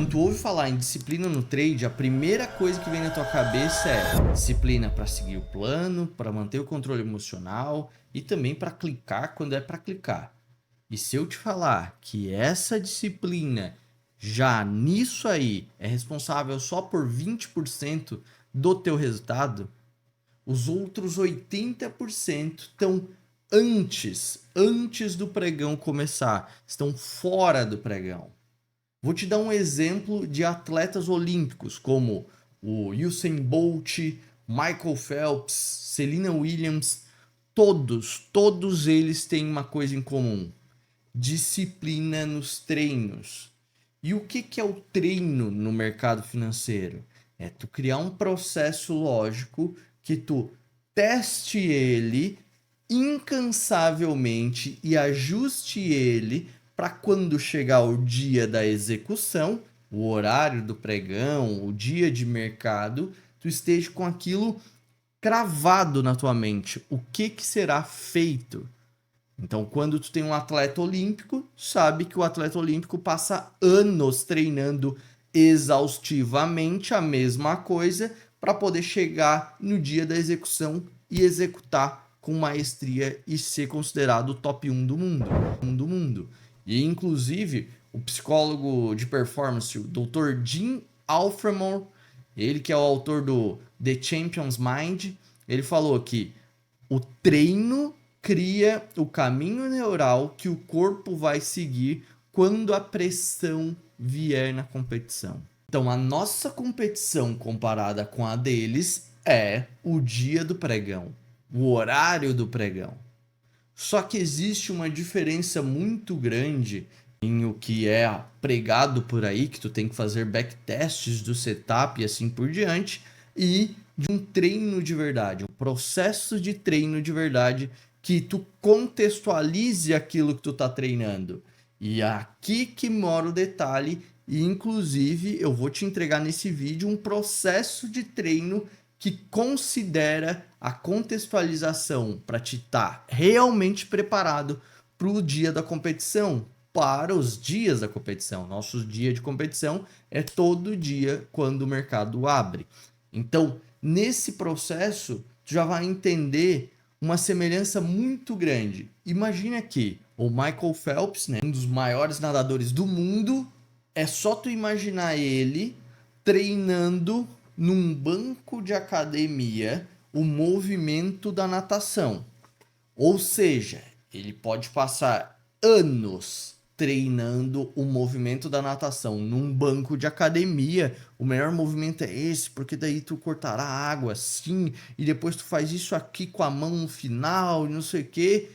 Quando tu ouve falar em disciplina no trade, a primeira coisa que vem na tua cabeça é disciplina para seguir o plano, para manter o controle emocional e também para clicar quando é para clicar. E se eu te falar que essa disciplina já nisso aí é responsável só por 20% do teu resultado, os outros 80% estão antes do pregão começar, estão fora do pregão. Vou te dar um exemplo de atletas olímpicos, como o Usain Bolt, Michael Phelps, Serena Williams. Todos eles têm uma coisa em comum: disciplina nos treinos. E o que é o treino no mercado financeiro? É tu criar um processo lógico que tu teste ele incansavelmente e ajuste ele para quando chegar o dia da execução, o horário do pregão, o dia de mercado, tu esteja com aquilo cravado na tua mente. O que será feito? Então, quando tu tem um atleta olímpico, sabe que o atleta olímpico passa anos treinando exaustivamente a mesma coisa para poder chegar no dia da execução e executar com maestria e ser considerado o top 1 do mundo. E, inclusive, o psicólogo de performance, o Dr. Jim Alfremore, ele que é o autor do The Champion's Mind, ele falou que o treino cria o caminho neural que o corpo vai seguir quando a pressão vier na competição. Então, a nossa competição comparada com a deles é o dia do pregão, o horário do pregão. Só que existe uma diferença muito grande em o que é pregado por aí, que tu tem que fazer backtests do setup e assim por diante, e de um treino de verdade, um processo de treino de verdade que tu contextualize aquilo que tu tá treinando. E aqui que mora o detalhe, e inclusive eu vou te entregar nesse vídeo um processo de treino que considera a contextualização para te estar realmente preparado para o dia da competição, para os dias da competição. Nosso dia de competição é todo dia quando o mercado abre. Então, nesse processo, tu já vai entender uma semelhança muito grande. Imagina que o Michael Phelps, né, um dos maiores nadadores do mundo, é só tu imaginar ele treinando num banco de academia o movimento da natação. Ou seja, ele pode passar anos treinando o movimento da natação num banco de academia. O melhor movimento é esse, porque daí tu cortará a água assim, e depois tu faz isso aqui com a mão no final, e não sei o que.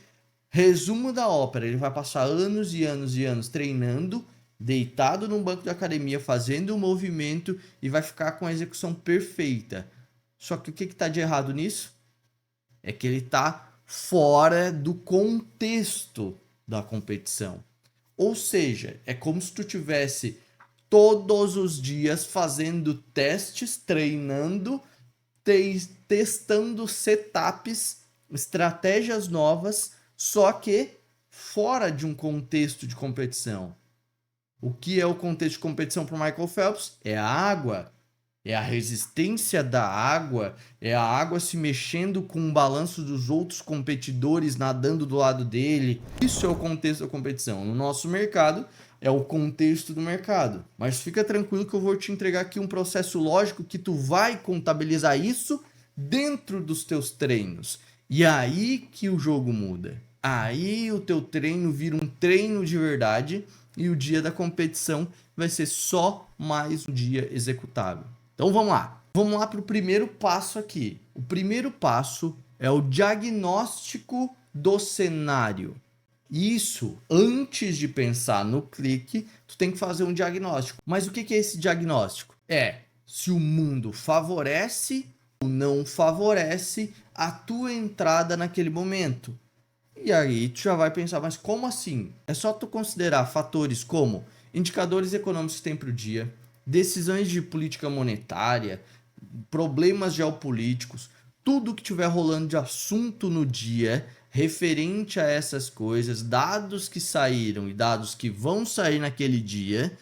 Resumo da ópera: ele vai passar anos e anos e anos treinando, deitado num banco de academia, fazendo o movimento, e vai ficar com a execução perfeita. Só que o que está de errado nisso? É que ele está fora do contexto da competição. Ou seja, é como se tu tivesse todos os dias fazendo testes, treinando, testando setups, estratégias novas, só que fora de um contexto de competição. O que é o contexto de competição para o Michael Phelps? É a água. É a resistência da água, é a água se mexendo com o balanço dos outros competidores nadando do lado dele. Isso é o contexto da competição. No nosso mercado, é o contexto do mercado. Mas fica tranquilo que eu vou te entregar aqui um processo lógico que tu vai contabilizar isso dentro dos teus treinos. E aí que o jogo muda. Aí o teu treino vira um treino de verdade e o dia da competição vai ser só mais um dia executável. Então vamos lá. Vamos lá para o primeiro passo aqui. O primeiro passo é o diagnóstico do cenário. Isso, antes de pensar no clique, tu tem que fazer um diagnóstico. Mas o que é esse diagnóstico? É se o mundo favorece ou não favorece a tua entrada naquele momento. E aí tu já vai pensar, mas como assim? É só tu considerar fatores como indicadores econômicos que tem para o dia, decisões de política monetária, problemas geopolíticos, tudo que tiver rolando de assunto no dia referente a essas coisas, dados que saíram e dados que vão sair naquele dia,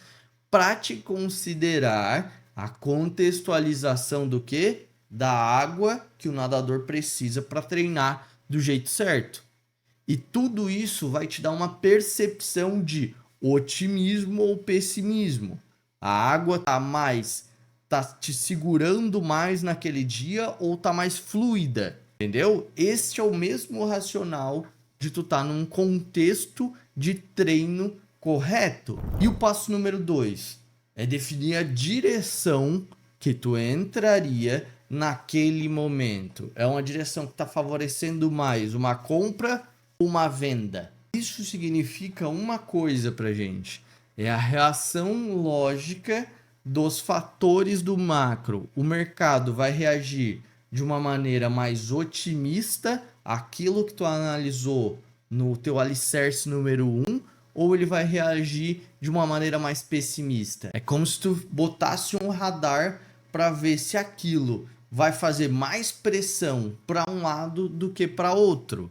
para te considerar a contextualização do quê? Da água que o nadador precisa para treinar do jeito certo. E tudo isso vai te dar uma percepção de otimismo ou pessimismo. A água tá te segurando mais naquele dia ou tá mais fluida, entendeu? Este é o mesmo racional de tu tá num contexto de treino correto. E o passo número 2 é definir a direção que tu entraria naquele momento. É uma direção que está favorecendo mais uma compra ou uma venda. Isso significa uma coisa pra gente. É a reação lógica dos fatores do macro. O mercado vai reagir de uma maneira mais otimista àquilo que tu analisou no teu alicerce número 1, ou ele vai reagir de uma maneira mais pessimista. É como se tu botasse um radar para ver se aquilo vai fazer mais pressão para um lado do que para outro.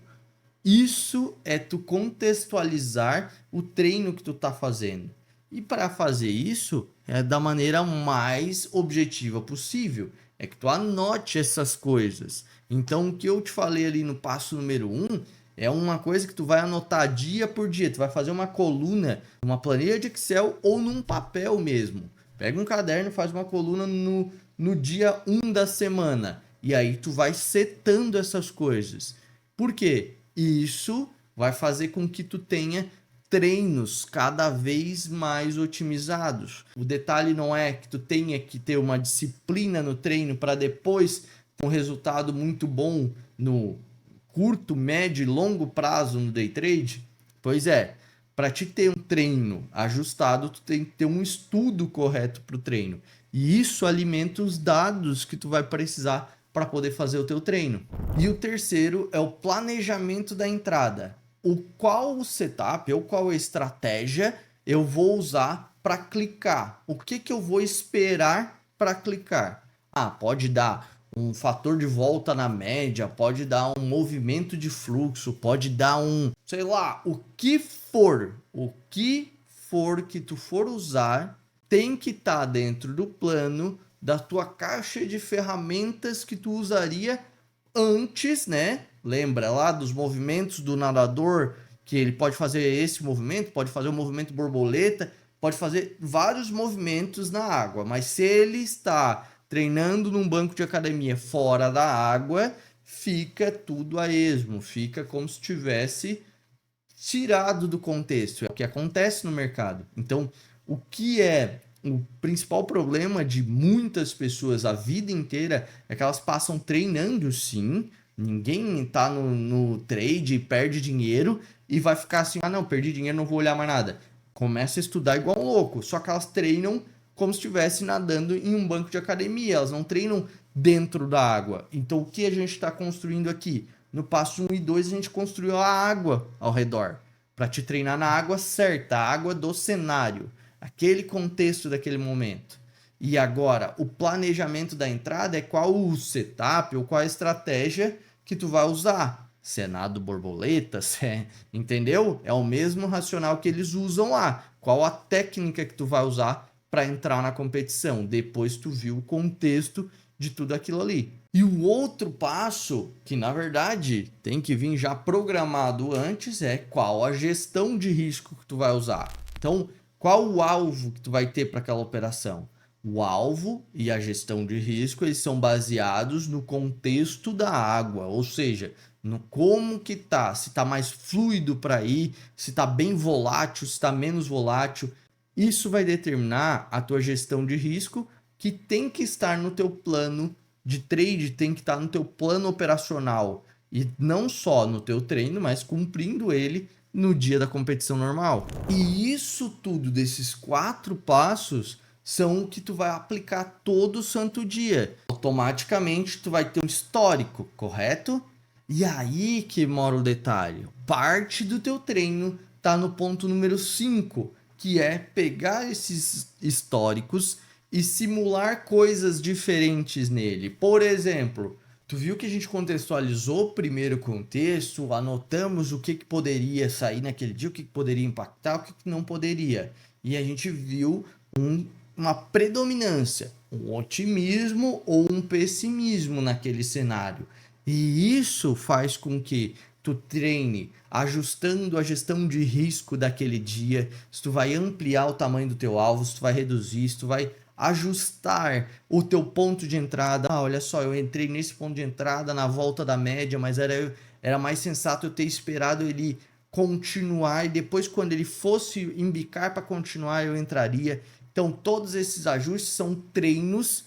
Isso é tu contextualizar o treino que tu tá fazendo. E para fazer isso é da maneira mais objetiva possível. É que tu anote essas coisas. Então, o que eu te falei ali no passo número 1 é uma coisa que tu vai anotar dia por dia. Tu vai fazer uma coluna, uma planilha de Excel ou num papel mesmo. Pega um caderno, faz uma coluna no dia 1 da semana. E aí tu vai setando essas coisas. Por quê? Isso vai fazer com que tu tenha treinos cada vez mais otimizados. O detalhe não é que tu tenha que ter uma disciplina no treino para depois ter um resultado muito bom no curto, médio e longo prazo no day trade. Pois é, para te ter um treino ajustado, tu tem que ter um estudo correto para o treino. E isso alimenta os dados que tu vai precisar para poder fazer o teu treino. E o terceiro é o planejamento da entrada. Qual o setup ou qual a estratégia eu vou usar para clicar? O que eu vou esperar para clicar? Pode dar um fator de volta na média, pode dar um movimento de fluxo, pode dar sei lá, o que for que tu for usar, tem que estar dentro do plano da tua caixa de ferramentas que tu usaria antes, né? Lembra lá dos movimentos do nadador, que ele pode fazer esse movimento, pode fazer o movimento borboleta, pode fazer vários movimentos na água, mas se ele está treinando num banco de academia fora da água, fica tudo a esmo, fica como se tivesse tirado do contexto. É o que acontece no mercado. Então, o que é o principal problema de muitas pessoas a vida inteira é que elas passam treinando sim, ninguém tá no trade e perde dinheiro e vai ficar assim, não, perdi dinheiro, não vou olhar mais nada. Começa a estudar igual um louco, só que elas treinam como se estivesse nadando em um banco de academia, elas não treinam dentro da água. Então, o que a gente está construindo aqui? No passo 1 e 2, a gente construiu a água ao redor, para te treinar na água certa, a água do cenário, aquele contexto daquele momento. E agora, o planejamento da entrada é qual o setup ou qual a estratégia que tu vai usar. Se é nado borboleta, entendeu? É o mesmo racional que eles usam lá. Qual a técnica que tu vai usar para entrar na competição? Depois tu viu o contexto de tudo aquilo ali. E o outro passo, que na verdade tem que vir já programado antes, é qual a gestão de risco que tu vai usar. Então, qual o alvo que tu vai ter para aquela operação? O alvo e a gestão de risco, eles são baseados no contexto da água, ou seja, no como que tá, se tá mais fluido para ir, se tá bem volátil, se tá menos volátil. Isso vai determinar a tua gestão de risco, que tem que estar no teu plano de trade, tem que estar no teu plano operacional e não só no teu treino, mas cumprindo ele no dia da competição normal. E isso tudo desses 4 passos são o que tu vai aplicar todo santo dia. Automaticamente tu vai ter um histórico, correto? E aí que mora o detalhe. Parte do teu treino tá no ponto número 5, que é pegar esses históricos e simular coisas diferentes nele. Por exemplo, tu viu que a gente contextualizou primeiro o contexto, anotamos o que poderia sair naquele dia, o que poderia impactar, o que não poderia. E a gente viu uma predominância, um otimismo ou um pessimismo naquele cenário. E isso faz com que tu treine ajustando a gestão de risco daquele dia, se tu vai ampliar o tamanho do teu alvo, se tu vai reduzir, se tu vai ajustar o teu ponto de entrada. Ah, olha só, eu entrei nesse ponto de entrada na volta da média, mas era mais sensato eu ter esperado ele continuar e depois quando ele fosse embicar para continuar eu entraria. Então todos esses ajustes são treinos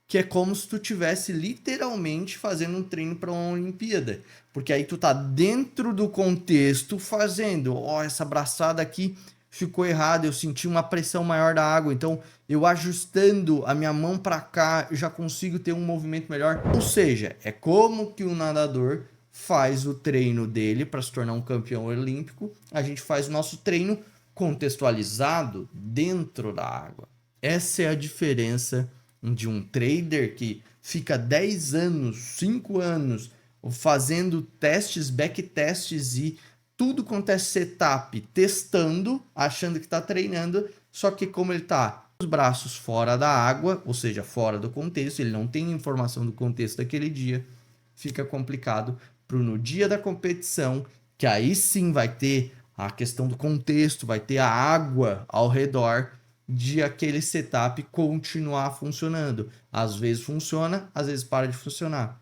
que é como se tu tivesse literalmente fazendo um treino para uma Olimpíada, porque aí tu tá dentro do contexto fazendo, ó, essa braçada aqui ficou errada, eu senti uma pressão maior da água, então eu ajustando a minha mão para cá, eu já consigo ter um movimento melhor. Ou seja, é como que o nadador faz o treino dele para se tornar um campeão olímpico, a gente faz o nosso treino contextualizado dentro da água. Essa é a diferença de um trader que fica 10 anos, 5 anos fazendo testes, backtests e tudo quanto é setup, testando, achando que está treinando, só que como ele está os braços fora da água, ou seja, fora do contexto, ele não tem informação do contexto daquele dia, fica complicado para no dia da competição, que aí sim vai ter a questão do contexto, vai ter a água ao redor de aquele setup continuar funcionando. Às vezes funciona, às vezes para de funcionar.